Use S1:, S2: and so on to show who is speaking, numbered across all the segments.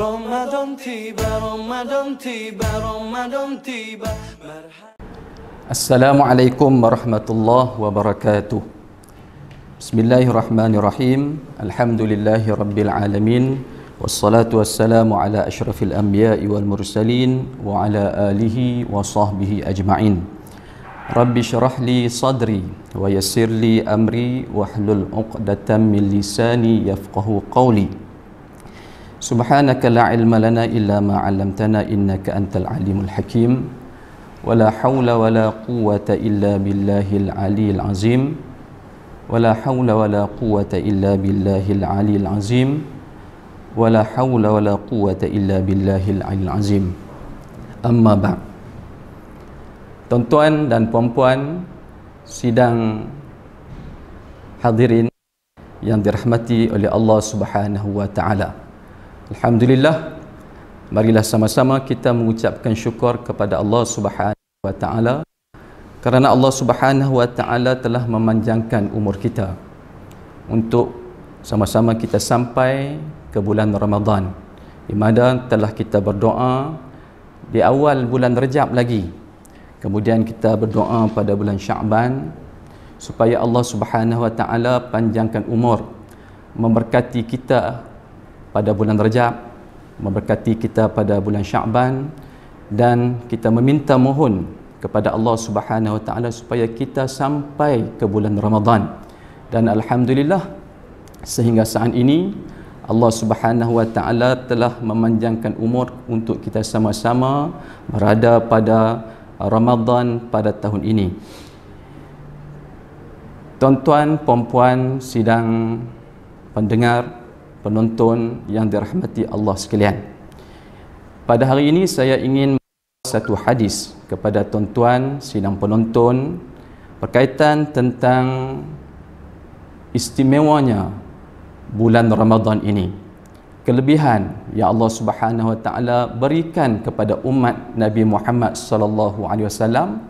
S1: Ramadan tiba, Ramadan tiba, Ramadan tiba.
S2: Assalamualaikum warahmatullahi wabarakatuh. Bismillahirrahmanirrahim. Alhamdulillahi rabbil alamin. Wassalatu wassalamu ala asyrafil anbiya'i wal mursalin wa ala alihi wa sahbihi ajma'in. Rabbi syrah li sadri wa yassir li amri wahlul 'uqdatam min lisani yafqahu qawli. Subhanaka la ilma lana illa ma 'allamtana innaka antal alimul hakim. Wala haula wala quwwata illa billahil aliyil azim. Wala haula wala quwwata illa billahil aliyil azim. Wala haula wala quwwata illa billahil aliyil azim. Amma ba'd. Tuan-tuan dan puan-puan sidang hadirin yang dirahmati oleh Allah Subhanahu wa taala. Alhamdulillah, marilah sama-sama kita mengucapkan syukur kepada Allah Subhanahu wa taala kerana Allah Subhanahu wa taala telah memanjangkan umur kita untuk sama-sama kita sampai ke bulan Ramadan, di mana telah kita berdoa di awal bulan Rejab lagi. Kemudian kita berdoa pada bulan Sya'ban supaya Allah Subhanahu wa taala panjangkan umur, memberkati kita pada bulan Rejab, memberkati kita pada bulan Sya'ban, dan kita meminta mohon kepada Allah Subhanahu wa taala supaya kita sampai ke bulan Ramadan. Dan alhamdulillah sehingga saat ini Allah Subhanahu wa taala telah memanjangkan umur untuk kita sama-sama berada pada Ramadan pada tahun ini. Tuan-tuan, puan-puan, sidang pendengar, penonton yang dirahmati Allah sekalian. Pada hari ini saya ingin satu hadis kepada tuan-tuan, sidang penonton berkaitan tentang istimewanya bulan Ramadan ini. Kelebihan yang Allah Subhanahu wa taala berikan kepada umat Nabi Muhammad sallallahu alaihi wasallam.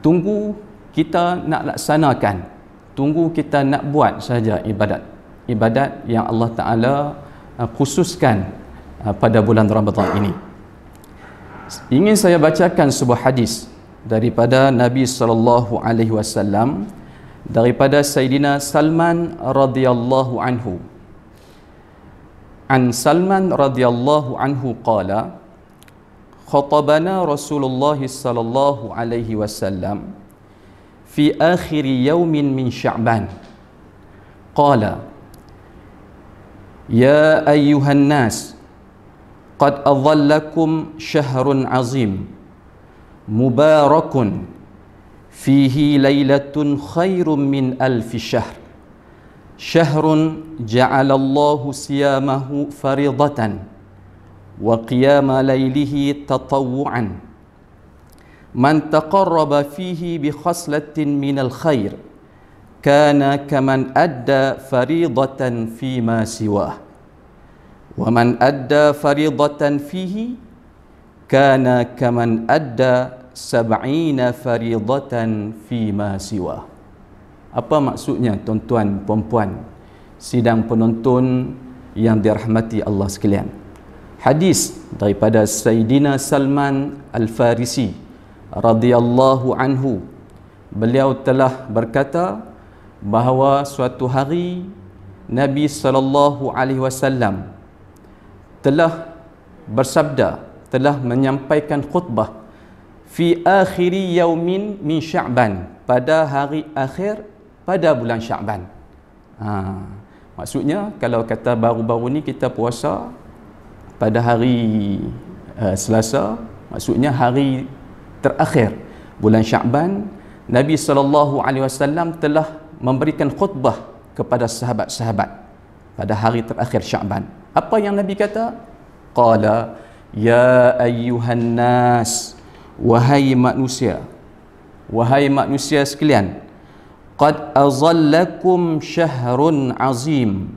S2: Tunggu kita nak laksanakan, tunggu kita nak buat saja ibadat yang Allah taala khususkan pada bulan Ramadan ini. Ingin saya bacakan sebuah hadis daripada Nabi sallallahu alaihi wasallam daripada Sayyidina Salman radhiyallahu anhu. An Salman radhiyallahu anhu qala khatabana Rasulullah sallallahu alaihi wasallam fi akhir yawmin min Sya'ban qala ya ayyuhan nas qad adhallakum syahrun azim mubarakun fihi lailatun khairum min alfi syahr syahrun ja'alallahu siyamahu faridatan wa qiyama laylihi tatawu'an man taqarraba fihi bi khaslatin minal khair kana kaman adda faridatan fima siwah wa man adda faridatan fihi kana kaman adda sab'ina faridatan fima siwah. Apa maksudnya tuan-tuan, puan-puan, sidang penonton yang dirahmati Allah sekalian? Hadis daripada Sayyidina Salman Al-Farisi radhiyallahu anhu. Beliau telah berkata bahawa suatu hari Nabi sallallahu alaihi wasallam telah bersabda, telah menyampaikan khutbah fi akhiri yaumin min Sya'ban, pada hari akhir pada bulan Sya'ban. Maksudnya kalau kata baru-baru ni kita puasa pada hari Selasa, maksudnya hari terakhir bulan Sya'ban, Nabi SAW telah memberikan khutbah kepada sahabat-sahabat pada hari terakhir Sya'ban. Apa yang Nabi kata? Qala ya ayyuhan nas, wahai manusia sekalian, qad azallakum syahrun azim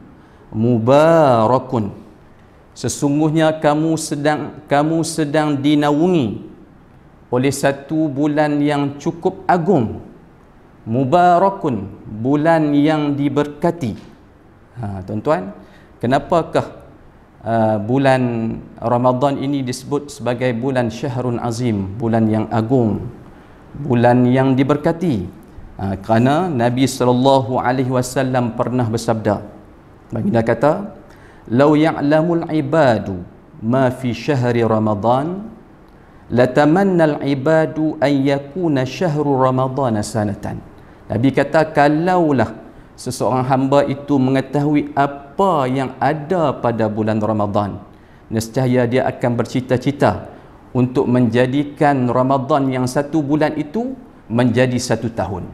S2: mubarakun, sesungguhnya kamu sedang dinaungi oleh satu bulan yang cukup agung, mubarakun, bulan yang diberkati. Tuan-tuan, kenapakah bulan Ramadan ini disebut sebagai bulan Syahrun Azim, bulan yang agung, bulan yang diberkati. Kerana Nabi SAW pernah bersabda, baginda kata, "Lau ya'lamul ibadu ma fi syahri Ramadan, latamanna al-ibadu an yakuna syahru Ramadan sanatan." Nabi kata, kalaulah seseorang hamba itu mengetahui apa yang ada pada bulan Ramadan, nescaya dia akan bercita-cita untuk menjadikan Ramadan yang satu bulan itu menjadi satu tahun.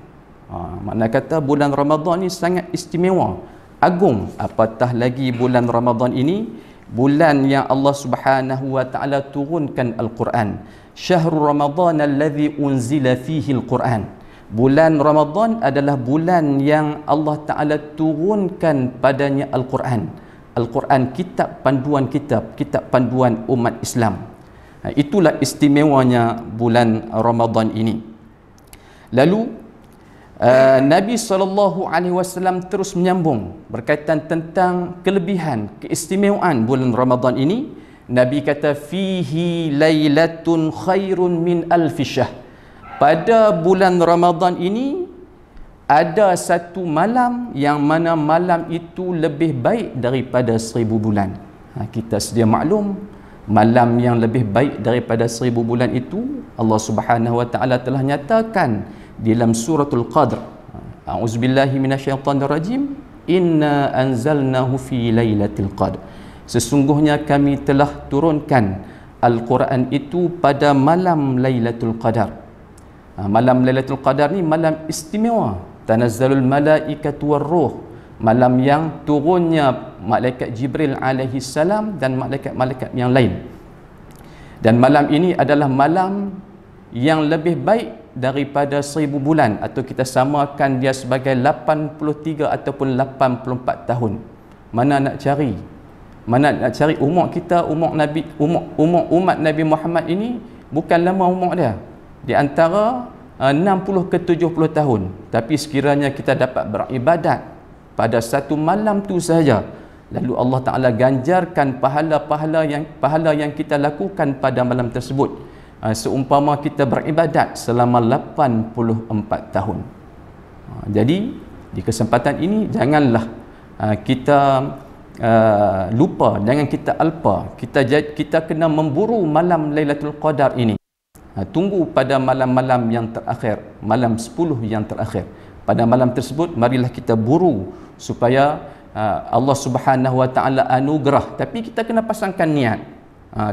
S2: Makna kata bulan Ramadan ini sangat istimewa, agung. Apatah lagi bulan Ramadan ini bulan yang Allah Subhanahu wa taala turunkan Al-Quran. Syahrul Ramadan alladhi unzila fihi Al-Quran. Bulan Ramadan adalah bulan yang Allah Ta'ala turunkan padanya Al-Quran. Al-Quran, kitab panduan kitab panduan umat Islam. Itulah istimewanya bulan Ramadan ini. Lalu Nabi SAW terus menyambung berkaitan tentang kelebihan, keistimewaan bulan Ramadan ini. Nabi kata, fihi lailatun khairun min alfi syahr. Pada bulan Ramadan ini ada satu malam yang mana malam itu lebih baik daripada 1000 bulan. Kita sedia maklum, malam yang lebih baik daripada 1000 bulan itu Allah Subhanahu wa taala telah nyatakan dalam suratul Qadr. A'udzubillahi minasyaitonirrajim. Inna anzalnahu fi lailatul qadr. Sesungguhnya kami telah turunkan Al-Quran itu pada malam Lailatul Qadar. Malam Lailatul Qadar ni malam istimewa. Tanazzalul malaikatu warruh. Malam yang turunnya malaikat Jibril alaihi salam dan malaikat-malaikat yang lain. Dan malam ini adalah malam yang lebih baik daripada 1000 bulan, atau kita samakan dia sebagai 83 ataupun 84 tahun. Mana nak cari? Mana nak cari umur kita, umur umat Nabi Muhammad ini bukan lama umur dia. Di antara 60 ke 70 tahun. Tapi sekiranya kita dapat beribadat pada satu malam tu saja, lalu Allah Ta'ala ganjarkan pahala yang kita lakukan pada malam tersebut, seumpama kita beribadat selama 84 tahun. Jadi di kesempatan ini janganlah kita lupa, jangan kita alpa. Kita kena memburu malam Lailatul Qadar ini. Tunggu pada malam-malam yang terakhir, malam 10 yang terakhir. Pada malam tersebut marilah kita buru supaya Allah Subhanahu wa taala anugerah. Tapi kita kena pasangkan niat.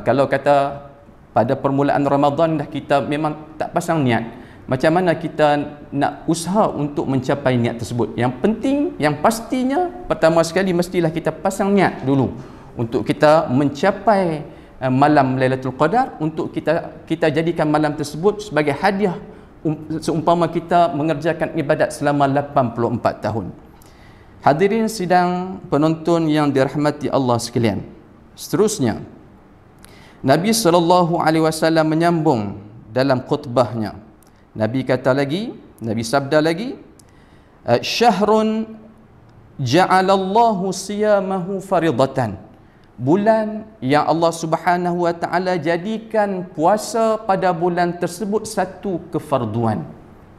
S2: Kalau kata pada permulaan Ramadan dah kita memang tak pasang niat, macam mana kita nak usaha untuk mencapai niat tersebut? Yang penting, yang pastinya, pertama sekali mestilah kita pasang niat dulu untuk kita mencapai malam Lailatul Qadar, untuk kita jadikan malam tersebut sebagai hadiah seumpama kita mengerjakan ibadat selama 84 tahun. Hadirin sidang penonton yang dirahmati Allah sekalian. Seterusnya, Nabi SAW menyambung dalam khutbahnya. Nabi kata lagi, Nabi sabda lagi, syahrun ja'alallahu siyamahu faridatan. Bulan yang Allah Subhanahu wa taala jadikan puasa pada bulan tersebut satu kefarduan.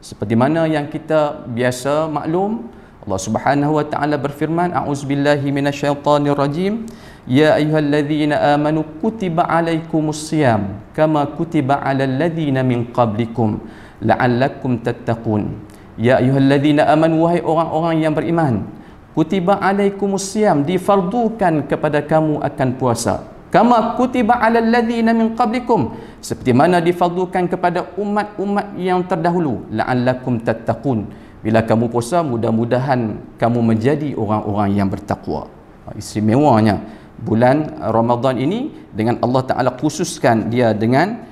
S2: Seperti mana yang kita biasa maklum, Allah Subhanahu wa taala berfirman, a'udzubillahi minasyaitonirrajim, ya ayyuhalladzina amanu kutiba alaikumus siyam kama kutiba alal ladzina min qablikum la'allakum tattaqun. Ya ayyuhalladzina amanu, wahai orang-orang yang beriman, kutiba alaikumus siyam, difardukan kepada kamu akan puasa, kama kutiba alal ladzina min qablikum, seperti mana difardukan kepada umat-umat yang terdahulu, la'allakum tattaqun, bila kamu puasa mudah-mudahan kamu menjadi orang-orang yang bertakwa. Istimewanya bulan Ramadan ini dengan Allah Ta'ala khususkan dia dengan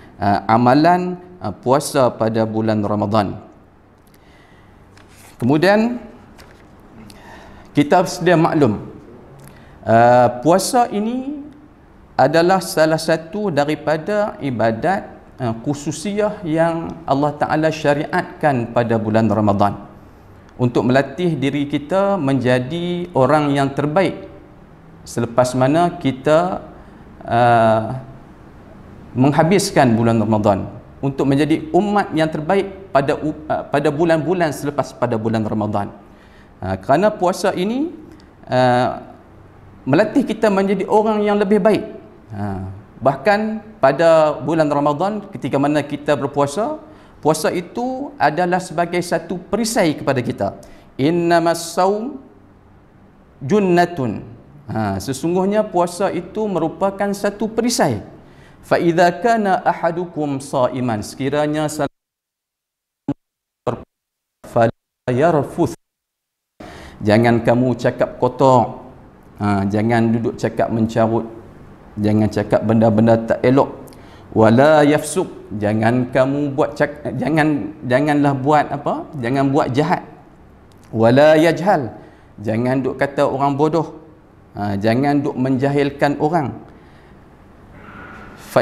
S2: amalan puasa pada bulan Ramadan. Kemudian kita sedia maklum, puasa ini adalah salah satu daripada ibadat khususiyah yang Allah Ta'ala syariatkan pada bulan Ramadan untuk melatih diri kita menjadi orang yang terbaik selepas mana kita menghabiskan bulan Ramadan untuk menjadi umat yang terbaik pada bulan-bulan selepas pada bulan Ramadan. Kerana puasa ini melatih kita menjadi orang yang lebih baik. Bahkan pada bulan Ramadan ketika mana kita berpuasa, puasa itu adalah sebagai satu perisai kepada kita. Innamas saum junnatun. Sesungguhnya puasa itu merupakan satu perisai. Fa idza kana ahadukum shaiman, sekiranya falyarfuth, jangan kamu cakap kotor, jangan duduk cakap mencarut, jangan cakap benda-benda tak elok. Wala yafsuq, jangan kamu buat janganlah buat apa? Jangan buat jahat. Wala yajhal, jangan duk kata orang bodoh. Jangan duk menjahilkan orang. Fa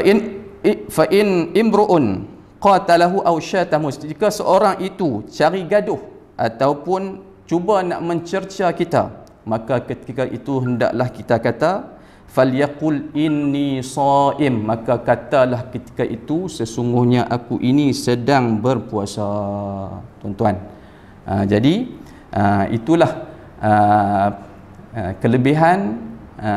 S2: in imruun qatalahu aw syatahu, jika seorang itu cari gaduh ataupun cuba nak mencerca kita, maka ketika itu hendaklah kita kata falyaqul inni shaim, maka katalah ketika itu sesungguhnya aku ini sedang berpuasa. Tuan-tuan, jadi itulah kelebihan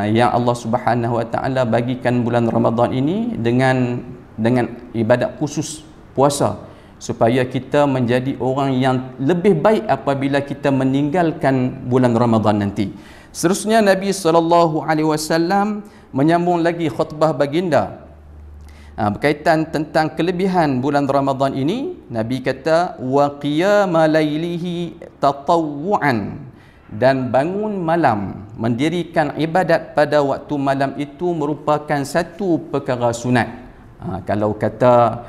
S2: yang Allah Subhanahu Wa Taala bagikan bulan Ramadan ini dengan ibadat khusus puasa, supaya kita menjadi orang yang lebih baik apabila kita meninggalkan bulan Ramadan nanti. Seterusnya Nabi SAW menyambung lagi khutbah baginda berkaitan tentang kelebihan bulan Ramadan ini. Nabi kata wa qiyama lailihi tatawwu'an, dan bangun malam, mendirikan ibadat pada waktu malam itu merupakan satu perkara sunat. Kalau kata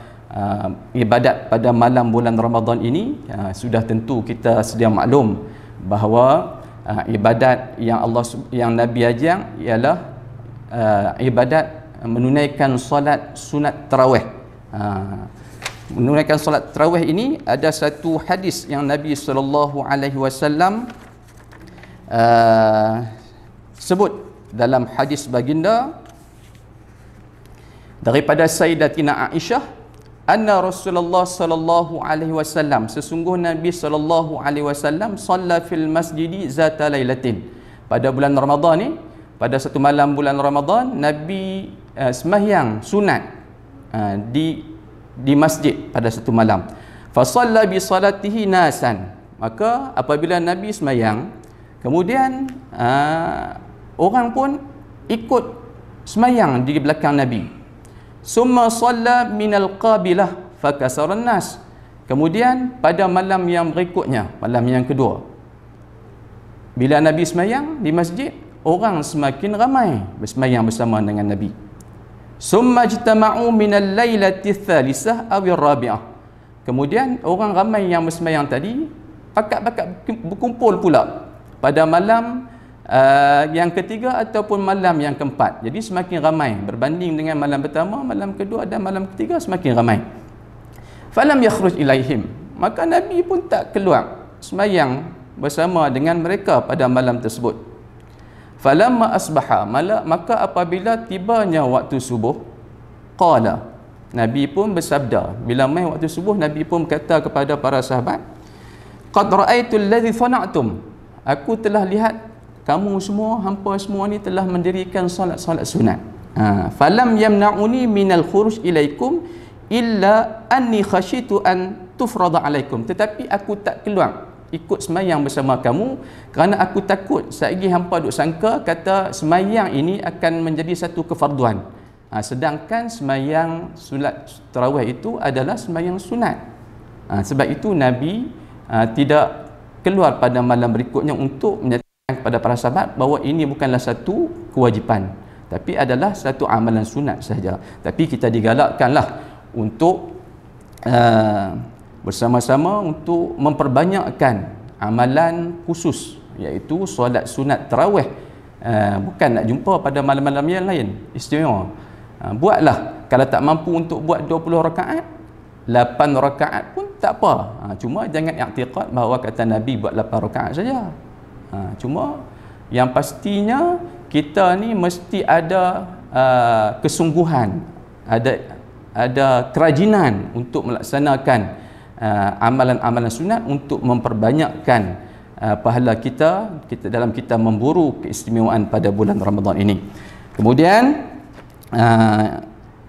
S2: ibadat pada malam bulan Ramadan ini, sudah tentu kita sedia maklum bahawa ibadat yang Nabi ajar ialah ibadat menunaikan solat sunat tarawih. Menunaikan solat tarawih ini ada satu hadis yang Nabi SAW sebut dalam hadis baginda daripada Sayyidatina Aisyah, anna Rasulullah sallallahu alaihi wasallam, sesungguhnya Nabi sallallahu alaihi wasallam shalla fil masjidi zata lailatin, pada bulan Ramadan ni, pada satu malam bulan Ramadan, Nabi sembahyang sunat di masjid pada satu malam. Fa shalla bi salatihi nasan, maka apabila Nabi sembahyang, kemudian orang pun ikut semayang di belakang Nabi. Summa shalla minal qabilah fakasaran nas, kemudian pada malam yang berikutnya, malam yang kedua, bila Nabi semayang di masjid, orang semakin ramai bersemayang bersama dengan Nabi. Summa ijtama'u minal lailati tsalisah aw ar-rabi'ah, kemudian orang ramai yang bersemayang tadi pakat-pakat berkumpul pula pada malam yang ketiga ataupun malam yang keempat. Jadi semakin ramai berbanding dengan malam pertama, malam kedua dan malam ketiga semakin ramai. Falam yakhruj ilaihim, maka Nabi pun tak keluar semayang bersama dengan mereka pada malam tersebut. Falamma asbaha, maka apabila tibanya waktu subuh, qala, Nabi pun bersabda, bila mai waktu subuh, Nabi pun kata kepada para sahabat, qad ra'aitu alladhi sana'tum, aku telah lihat kamu semua, hampa semua ni telah mendirikan solat-solat sunat. Falam yamna'uni minal khuruj ilaikum illa anni khashitu an tufrada alaikum, tetapi aku tak keluar ikut semayang bersama kamu kerana aku takut saigi hampa duk sangka kata semayang ini akan menjadi satu kefarduan, sedangkan semayang solat tarawih itu adalah semayang sunat. Sebab itu Nabi tidak keluar pada malam berikutnya untuk menyatakan kepada para sahabat bahawa ini bukanlah satu kewajipan, tapi adalah satu amalan sunat sahaja. Tapi kita digalakkanlah untuk bersama-sama untuk memperbanyakkan amalan khusus, iaitu solat sunat tarawih. Bukan nak jumpa pada malam-malam yang lain istimewa. Buatlah, kalau tak mampu untuk buat 20 rakaat, 8 rakaat pun tak apa. Cuma jangan i'tiqad bahawa kata Nabi buat 8 rakaat saja. Cuma Yang pastinya kita ni mesti ada kesungguhan, ada kerajinan untuk melaksanakan amalan-amalan sunat untuk memperbanyakkan pahala kita dalam kita memburu keistimewaan pada bulan Ramadan ini. Kemudian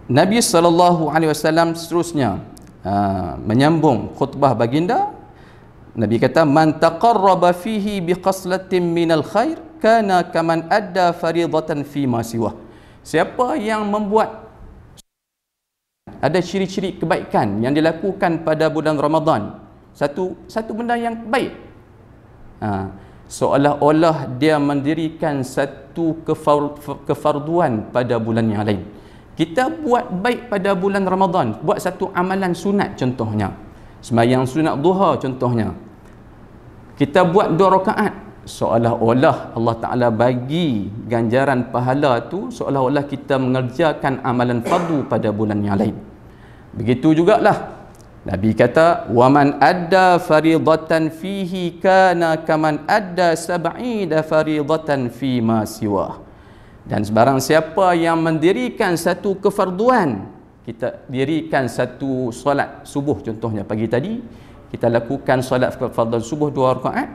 S2: Nabi SAW seterusnya menyambung khutbah baginda. Nabi kata, man taqarraba fihi biqaslatin minal khair kana kaman adda faridatan fi ma siwah. Siapa yang membuat ada ciri-ciri kebaikan yang dilakukan pada bulan Ramadan, satu benda yang baik, seolah-olah dia mendirikan satu kefarduan pada bulan yang lain. Kita buat baik pada bulan Ramadan, buat satu amalan sunat contohnya, sembahyang sunat duha contohnya, kita buat 2 rakaat, seolah-olah Allah Ta'ala bagi ganjaran pahala tu, seolah-olah kita mengerjakan amalan fardu pada bulan yang lain. Begitu jugalah Nabi kata, waman adda faridatan fihi kana kaman adda sab'ida faridatan fi ma siwah. Dan sebarang siapa yang mendirikan satu kefarduan, kita dirikan satu solat subuh contohnya pagi tadi, kita lakukan solat fardu subuh 2 rakaat,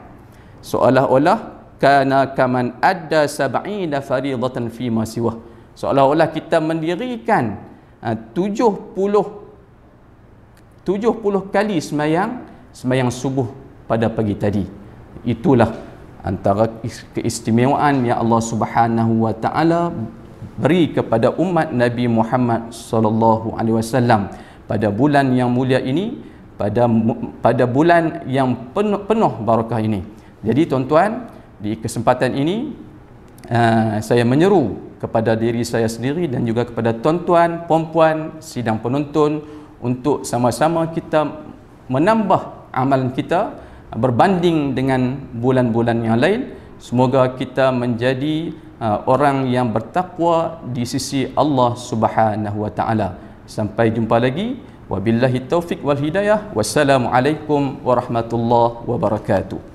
S2: seolah-olah kana kaman adda sab'ina faridatan fi ma siwah, seolah-olah kita mendirikan 70 kali sembahyang subuh pada pagi tadi. Itulah antara keistimewaan yang Allah Subhanahu wa taala beri kepada umat Nabi Muhammad sallallahu alaihi wasallam pada bulan yang mulia ini, pada bulan yang penuh barakah ini. Jadi tuan-tuan, di kesempatan ini saya menyeru kepada diri saya sendiri dan juga kepada tuan-tuan, puan-puan sidang penonton untuk sama-sama kita menambah amalan kita berbanding dengan bulan-bulan yang lain. Semoga kita menjadi orang yang bertakwa di sisi Allah Subhanahu wa taala. Sampai jumpa lagi. Wabillahi taufik wal hidayah. Wassalamualaikum warahmatullahi wabarakatuh.